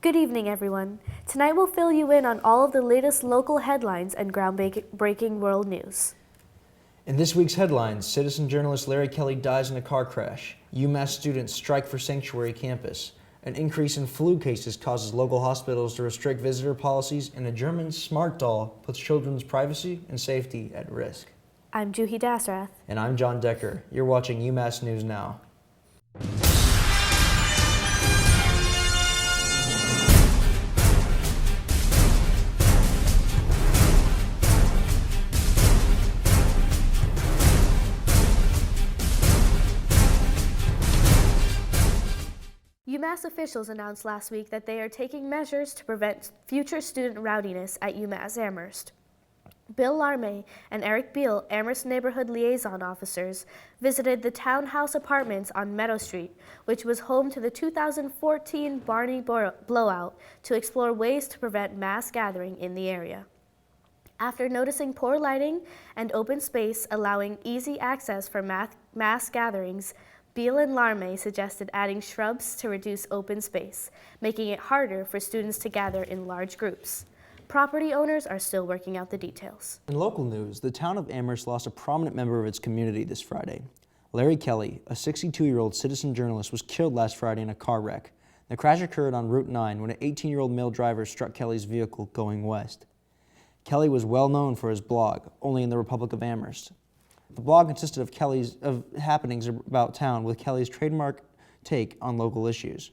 Good evening, everyone. Tonight we'll fill you in on all of the latest local headlines and groundbreaking world news. In this week's headlines, citizen journalist Larry Kelly dies in a car crash. UMass students strike for sanctuary campus. An increase in flu cases causes local hospitals to restrict visitor policies, and a German smart doll puts children's privacy and safety at risk. I'm Juhi Dasrath. And I'm John Decker. You're watching UMass News Now. UMass officials announced last week that they are taking measures to prevent future student rowdiness at UMass Amherst. Bill Larmay and Eric Beal, Amherst Neighborhood Liaison Officers, visited the townhouse apartments on Meadow Street, which was home to the 2014 Barney blowout, to explore ways to prevent mass gathering in the area. After noticing poor lighting and open space allowing easy access for mass gatherings, Beal and Larmay suggested adding shrubs to reduce open space, making it harder for students to gather in large groups. Property owners are still working out the details. In local news, the town of Amherst lost a prominent member of its community this Friday. Larry Kelly, a 62-year-old citizen journalist, was killed last Friday in a car wreck. The crash occurred on Route 9 when an 18-year-old male driver struck Kelly's vehicle going west. Kelly was well known for his blog, Only in the Republic of Amherst. The blog consisted of happenings about town with Kelly's trademark take on local issues.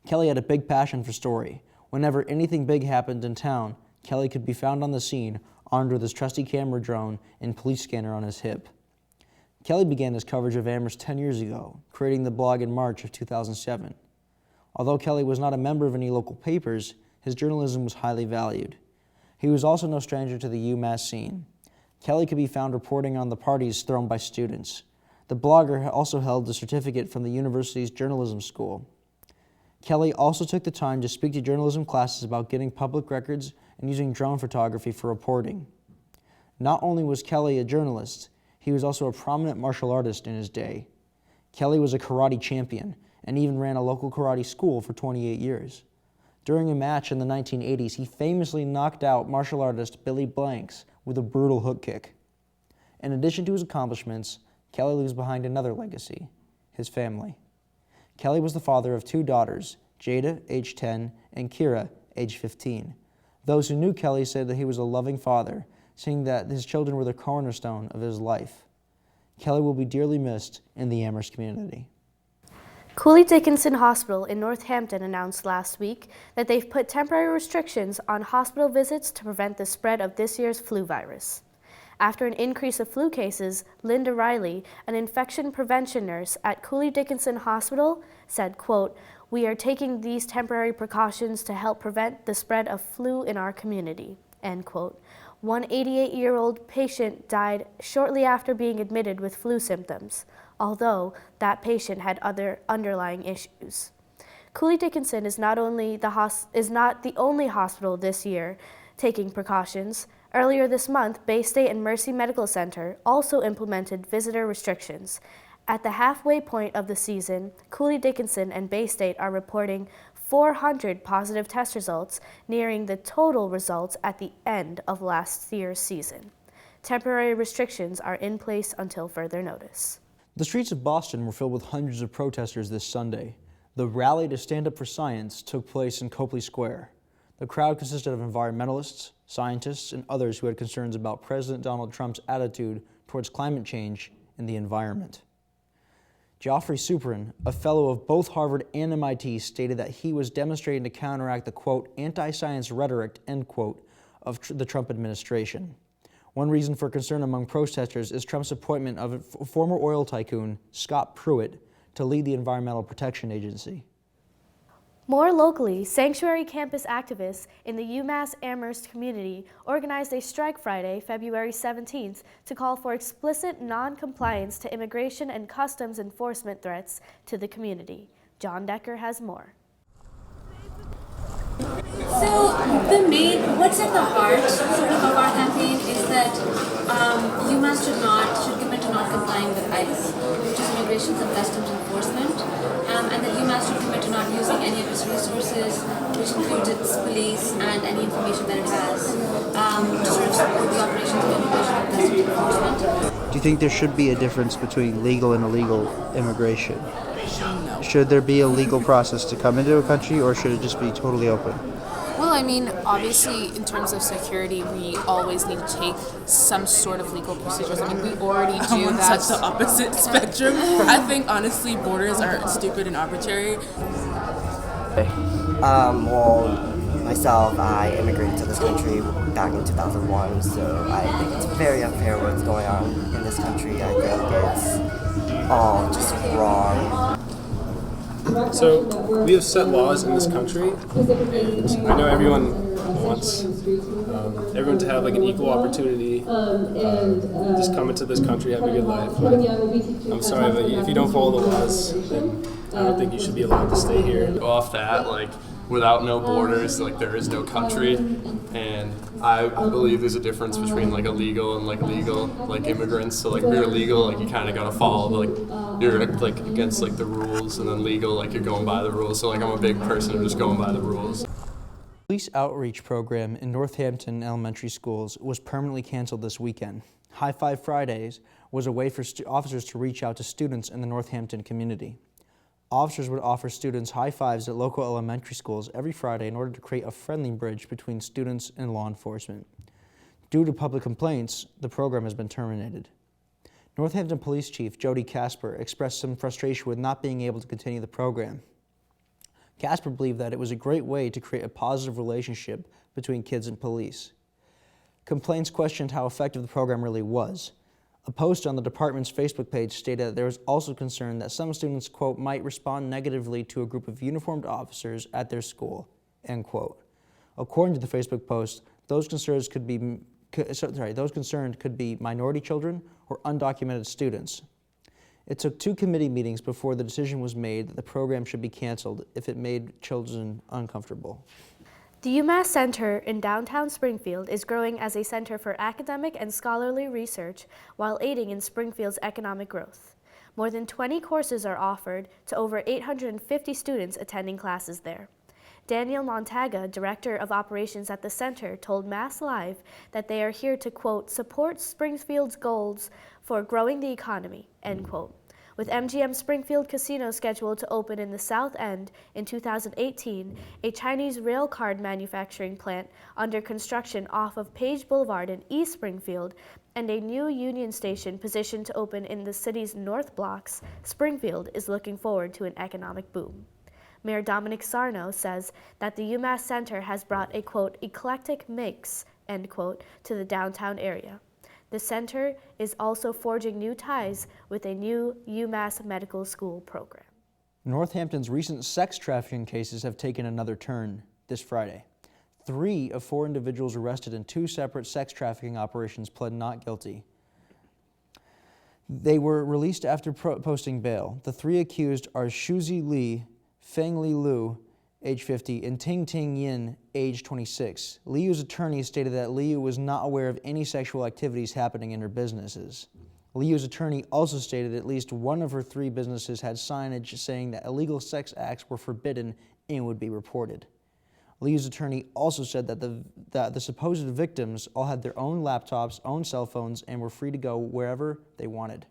Kelly had a big passion for story. Whenever anything big happened in town, Kelly could be found on the scene, armed with his trusty camera drone and police scanner on his hip. Kelly began his coverage of Amherst 10 years ago, creating the blog in March of 2007. Although Kelly was not a member of any local papers, his journalism was highly valued. He was also no stranger to the UMass scene. Kelly could be found reporting on the parties thrown by students. The blogger also held a certificate from the university's journalism school. Kelly also took the time to speak to journalism classes about getting public records and using drone photography for reporting. Not only was Kelly a journalist, he was also a prominent martial artist in his day. Kelly was a karate champion and even ran a local karate school for 28 years. During a match in the 1980s, he famously knocked out martial artist Billy Blanks with a brutal hook kick. In addition to his accomplishments, Kelly leaves behind another legacy, his family. Kelly was the father of two daughters, Jada, age 10, and Kira, age 15. Those who knew Kelly said that he was a loving father, saying that his children were the cornerstone of his life. Kelly will be dearly missed in the Amherst community. Cooley Dickinson Hospital in Northampton announced last week that they've put temporary restrictions on hospital visits to prevent the spread of this year's flu virus. After an increase of flu cases, Linda Riley, an infection prevention nurse at Cooley Dickinson Hospital, said, quote, "We are taking these temporary precautions to help prevent the spread of flu in our community," end quote. One 88-year-old patient died shortly after being admitted with flu symptoms, although that patient had other underlying issues. Cooley Dickinson is not the only hospital this year taking precautions. Earlier this month, Bay State and Mercy Medical Center also implemented visitor restrictions. At the halfway point of the season, Cooley Dickinson and Bay State are reporting 400 positive test results, nearing the total results at the end of last year's season. Temporary restrictions are in place until further notice. The streets of Boston were filled with hundreds of protesters this Sunday. The rally to stand up for science took place in Copley Square. The crowd consisted of environmentalists, scientists, and others who had concerns about President Donald Trump's attitude towards climate change and the environment. Geoffrey Suprin, a fellow of both Harvard and MIT, stated that he was demonstrating to counteract the, quote, anti-science rhetoric, end quote, of the Trump administration. One reason for concern among protesters is Trump's appointment of former oil tycoon Scott Pruitt to lead the Environmental Protection Agency. More locally, sanctuary campus activists in the UMass Amherst community organized a strike Friday, February 17th, to call for explicit non-compliance to immigration and customs enforcement threats to the community. John Decker has more. So what's at the heart sort of our campaign is that UMass should commit to not complying with ICE, which is Immigration and Customs Enforcement, and that UMass should commit to not using any of its resources includes its police and any information that it has to sort of support the operations of immigration and customs enforcement. Do you think there should be a difference between legal and illegal immigration? No. Should there be a legal process to come into a country, or should it just be totally open? Well, I mean, obviously, in terms of security, we always need to take some sort of legal procedures. I mean, we already do On that. such the opposite spectrum. I think, honestly, borders are stupid and arbitrary. Well, myself, I immigrated to this country back in 2001, so I think it's very unfair what's going on in this country. I think it's all just wrong. So we have set laws in this country, and I know everyone wants everyone to have like an equal opportunity, just come into this country, have a good life. But I'm sorry, but if you don't follow the laws, then I don't think you should be allowed to stay here. Off that, like without no borders, like there is no country, and I believe there's a difference between like illegal and like legal, like immigrants. So like if you're illegal, like you kind of gotta follow like you're like against like the rules, and then legal, like you're going by the rules. So like I'm a big person of just going by the rules. Police outreach program in Northampton elementary schools was permanently canceled this weekend. High Five Fridays was a way for officers to reach out to students in the Northampton community. Officers would offer students high fives at local elementary schools every Friday in order to create a friendly bridge between students and law enforcement. Due to public complaints, the program has been terminated. Northampton Police Chief Jody Casper expressed some frustration with not being able to continue the program. Casper believed that it was a great way to create a positive relationship between kids and police. Complaints questioned how effective the program really was. A post on the department's Facebook page stated that there was also concern that some students, quote, might respond negatively to a group of uniformed officers at their school, end quote. According to the Facebook post, those concerned could be minority children or undocumented students. It took 2 committee meetings before the decision was made that the program should be canceled if it made children uncomfortable. The UMass Center in downtown Springfield is growing as a center for academic and scholarly research while aiding in Springfield's economic growth. More than 20 courses are offered to over 850 students attending classes there. Daniel Montaga, Director of Operations at the center, told Mass Live that they are here to, quote, support Springfield's goals for growing the economy, end quote. With MGM Springfield Casino scheduled to open in the South End in 2018, a Chinese rail card manufacturing plant under construction off of Page Boulevard in East Springfield, and a new Union Station positioned to open in the city's north blocks, Springfield is looking forward to an economic boom. Mayor Dominic Sarno says that the UMass Center has brought a, quote, eclectic mix, end quote, to the downtown area. The center is also forging new ties with a new UMass Medical School program. Northampton's recent sex trafficking cases have taken another turn this Friday. 3 of 4 individuals arrested in 2 separate sex trafficking operations pled not guilty. They were released after posting bail. The 3 accused are Shuzi Li, Feng Li Lu, age 50, and Ting Ting Yin, age 26. Liu's attorney stated that Liu was not aware of any sexual activities happening in her businesses. Liu's attorney also stated at least one of her 3 businesses had signage saying that illegal sex acts were forbidden and would be reported. Liu's attorney also said that the supposed victims all had their own laptops, own cell phones, and were free to go wherever they wanted.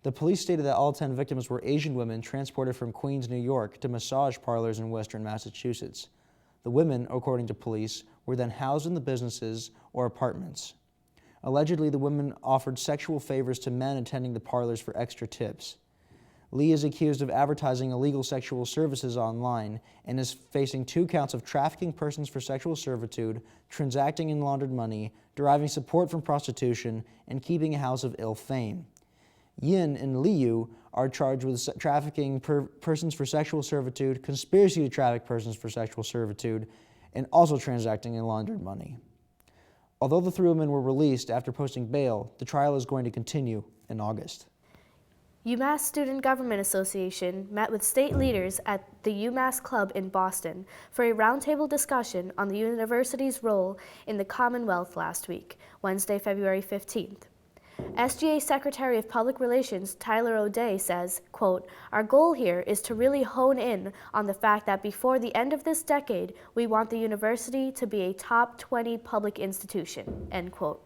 The police stated that all 10 victims were Asian women transported from Queens, New York to massage parlors in Western Massachusetts. The women, according to police, were then housed in the businesses or apartments. Allegedly, the women offered sexual favors to men attending the parlors for extra tips. Lee is accused of advertising illegal sexual services online and is facing 2 counts of trafficking persons for sexual servitude, transacting in laundered money, deriving support from prostitution, and keeping a house of ill fame. Yin and Liu are charged with trafficking persons for sexual servitude, conspiracy to traffic persons for sexual servitude, and also transacting in laundered money. Although the 3 women were released after posting bail, the trial is going to continue in August. UMass Student Government Association met with state leaders at the UMass Club in Boston for a roundtable discussion on the university's role in the Commonwealth last week, Wednesday, February 15th. SGA Secretary of Public Relations Tyler O'Day says, quote, "Our goal here is to really hone in on the fact that before the end of this decade, we want the university to be a top 20 public institution," end quote.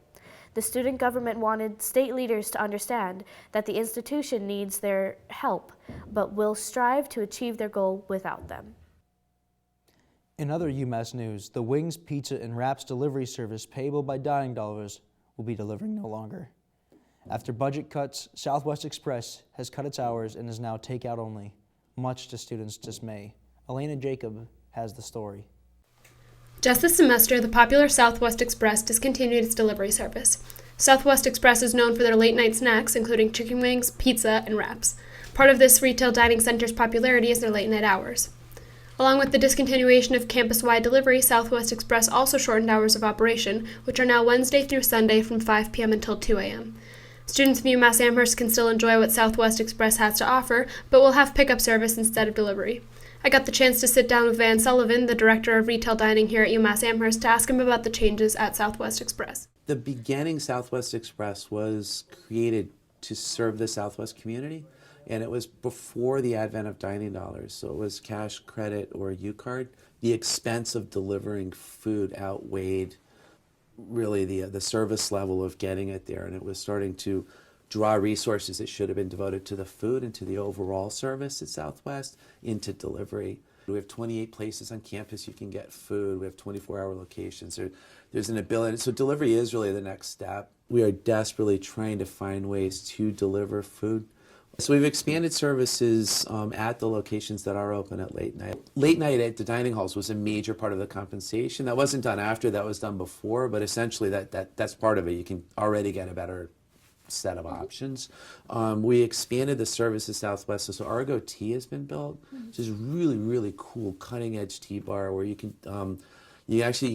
The student government wanted state leaders to understand that the institution needs their help, but will strive to achieve their goal without them. In other UMass news, the wings, pizza, and wraps delivery service payable by dining dollars will be delivering no longer. After budget cuts, Southwest Express has cut its hours and is now takeout only, much to students' dismay. Elena Jacob has the story. Just this semester, the popular Southwest Express discontinued its delivery service. Southwest Express is known for their late-night snacks, including chicken wings, pizza, and wraps. Part of this retail dining center's popularity is their late-night hours. Along with the discontinuation of campus-wide delivery, Southwest Express also shortened hours of operation, which are now Wednesday through Sunday from 5 p.m. until 2 a.m. Students of UMass Amherst can still enjoy what Southwest Express has to offer, but will have pickup service instead of delivery. I got the chance to sit down with Van Sullivan, the director of retail dining here at UMass Amherst, to ask him about the changes at Southwest Express. The beginning Southwest Express was created to serve the Southwest community, and it was before the advent of dining dollars. So it was cash, credit, or U-card. The expense of delivering food outweighed really the service level of getting it there, and it was starting to draw resources that should have been devoted to the food and to the overall service at Southwest into delivery. We have 28 places on campus you can get food. We have 24-hour locations. There's an ability, so delivery is really the next step. We are desperately trying to find ways to deliver food. So we've expanded services at the locations that are open at late night. Late night at the dining halls was a major part of the compensation. That wasn't done after, that was done before, but essentially that's part of it. You can already get a better set of options. We expanded the service at Southwest, so Argo Tea has been built, which is really, really cool, cutting-edge tea bar where you can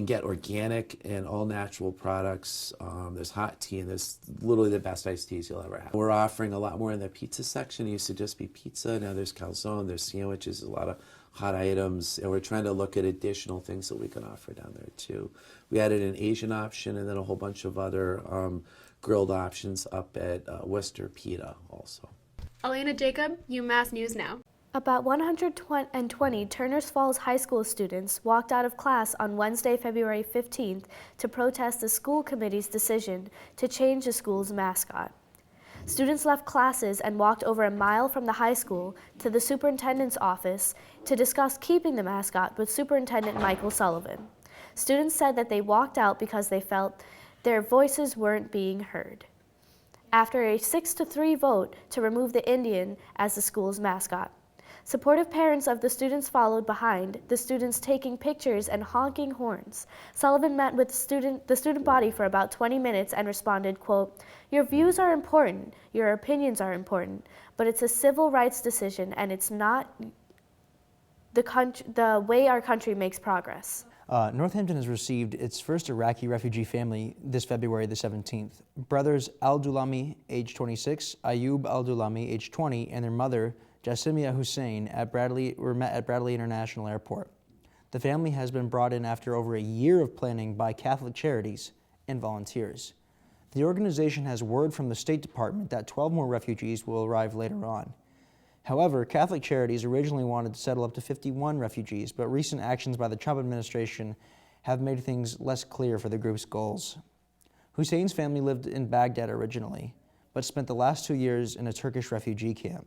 get organic and all-natural products. There's hot tea, and there's literally the best iced teas you'll ever have. We're offering a lot more in the pizza section. It used to just be pizza. Now there's calzone, there's sandwiches, a lot of hot items, and we're trying to look at additional things that we can offer down there, too. We added an Asian option and then a whole bunch of other grilled options up at Worcester Pita also. Elena Jacob, UMass News Now. About 120 Turners Falls High School students walked out of class on Wednesday, February 15th to protest the school committee's decision to change the school's mascot. Students left classes and walked over a mile from the high school to the superintendent's office to discuss keeping the mascot with Superintendent Michael Sullivan. Students said that they walked out because they felt their voices weren't being heard. After a 6-3 vote to remove the Indian as the school's mascot. Supportive parents of the students followed behind, the students taking pictures and honking horns. Sullivan met with the student body for about 20 minutes and responded, quote, "Your views are important, your opinions are important, but it's a civil rights decision and it's not the way our country makes progress." Northampton has received its first Iraqi refugee family this February the 17th. Brothers Al-Dulami, age 26, Ayub Al-Dulami, age 20, and their mother, Jassimia Hussein, were met at Bradley International Airport. The family has been brought in after over a year of planning by Catholic Charities and volunteers. The organization has word from the State Department that 12 more refugees will arrive later on. However, Catholic Charities originally wanted to settle up to 51 refugees, but recent actions by the Trump administration have made things less clear for the group's goals. Hussein's family lived in Baghdad originally, but spent the last 2 years in a Turkish refugee camp.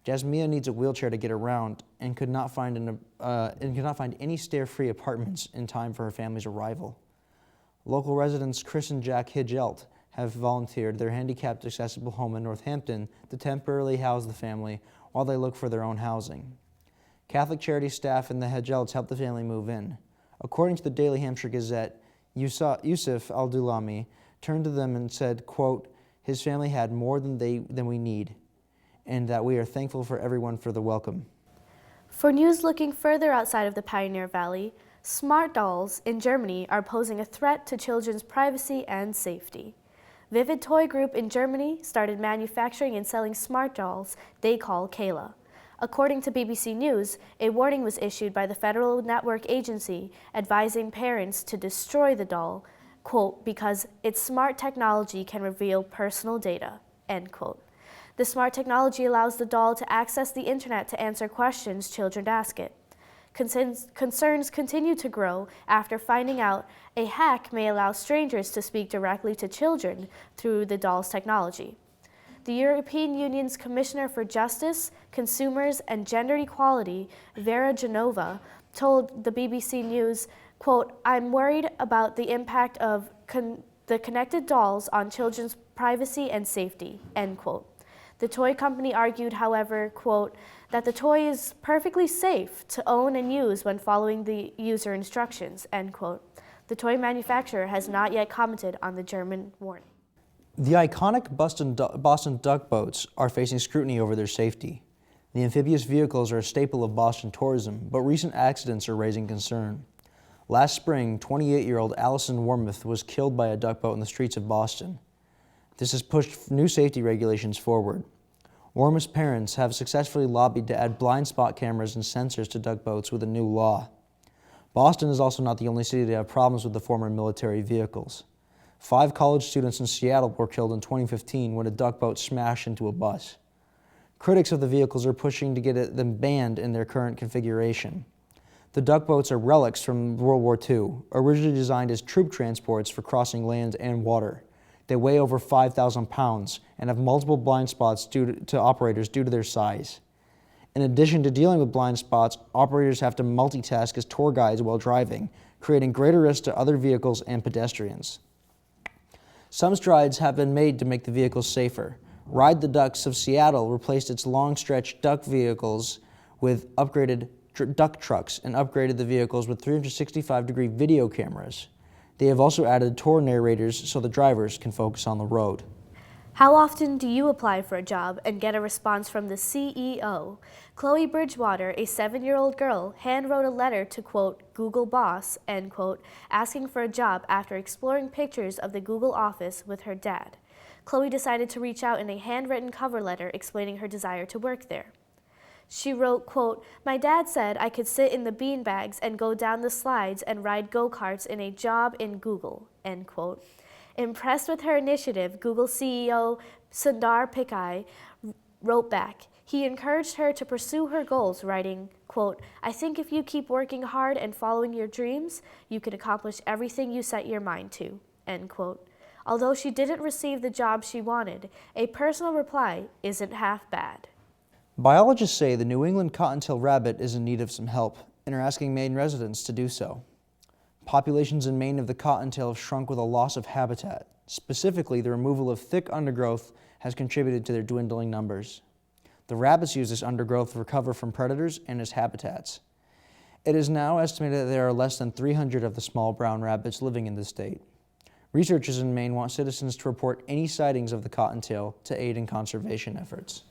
Jasmia needs a wheelchair to get around and could not find any stair-free apartments in time for her family's arrival. Local residents Chris and Jack Hidgelt have volunteered their handicapped accessible home in Northampton to temporarily house the family while they look for their own housing. Catholic Charities staff and the Hidgelts helped the family move in. According to the Daily Hampshire Gazette, Yusuf Al-Dulami turned to them and said, quote, "His family had more than we need, and that we are thankful for everyone for the welcome." For news looking further outside of the Pioneer Valley, smart dolls in Germany are posing a threat to children's privacy and safety. Vivid Toy Group in Germany started manufacturing and selling smart dolls they call Kayla. According to BBC News, a warning was issued by the Federal Network Agency advising parents to destroy the doll quote, because its smart technology can reveal personal data, end quote. The smart technology allows the doll to access the internet to answer questions children ask it. Concerns continue to grow after finding out a hack may allow strangers to speak directly to children through the doll's technology. The European Union's Commissioner for Justice, Consumers, and Gender Equality, Vera Genova, told the BBC News, quote, "I'm worried about the impact of the connected dolls on children's privacy and safety," end quote. The toy company argued, however, quote, that the toy is perfectly safe to own and use when following the user instructions, end quote. The toy manufacturer has not yet commented on the German warning. The iconic Boston duck boats are facing scrutiny over their safety. The amphibious vehicles are a staple of Boston tourism, but recent accidents are raising concern. Last spring, 28-year-old Allison Wormuth was killed by a duck boat in the streets of Boston. This has pushed new safety regulations forward. Wormuth's parents have successfully lobbied to add blind spot cameras and sensors to duck boats with a new law. Boston is also not the only city to have problems with the former military vehicles. 5 college students in Seattle were killed in 2015 when a duck boat smashed into a bus. Critics of the vehicles are pushing to get them banned in their current configuration. The duck boats are relics from World War II, originally designed as troop transports for crossing land and water. They weigh over 5,000 pounds and have multiple blind spots due to operators due to their size. In addition to dealing with blind spots, operators have to multitask as tour guides while driving, creating greater risk to other vehicles and pedestrians. Some strides have been made to make the vehicles safer. Ride the Ducks of Seattle replaced its long-stretch duck vehicles with upgraded duck trucks and upgraded the vehicles with 365-degree video cameras. They have also added tour narrators so the drivers can focus on the road. How often do you apply for a job and get a response from the CEO? Chloe Bridgewater, a 7-year-old girl, hand-wrote a letter to, quote, Google boss, end quote, asking for a job after exploring pictures of the Google office with her dad. Chloe decided to reach out in a handwritten cover letter explaining her desire to work there. She wrote, quote, "My dad said I could sit in the beanbags and go down the slides and ride go-karts in a job in Google," end quote. Impressed with her initiative, Google CEO Sundar Pichai wrote back. He encouraged her to pursue her goals, writing, quote, "I think if you keep working hard and following your dreams, you can accomplish everything you set your mind to," end quote. Although she didn't receive the job she wanted, a personal reply isn't half bad. Biologists say the New England cottontail rabbit is in need of some help and are asking Maine residents to do so. Populations in Maine of the cottontail have shrunk with a loss of habitat. Specifically, the removal of thick undergrowth has contributed to their dwindling numbers. The rabbits use this undergrowth to recover from predators and as habitats. It is now estimated that there are less than 300 of the small brown rabbits living in the state. Researchers in Maine want citizens to report any sightings of the cottontail to aid in conservation efforts.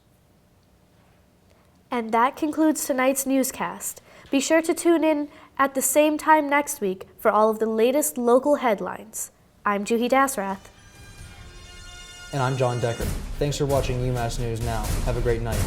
And that concludes tonight's newscast. Be sure to tune in at the same time next week for all of the latest local headlines. I'm Juhi Dasrath. And I'm John Decker. Thanks for watching UMass News Now. Have a great night.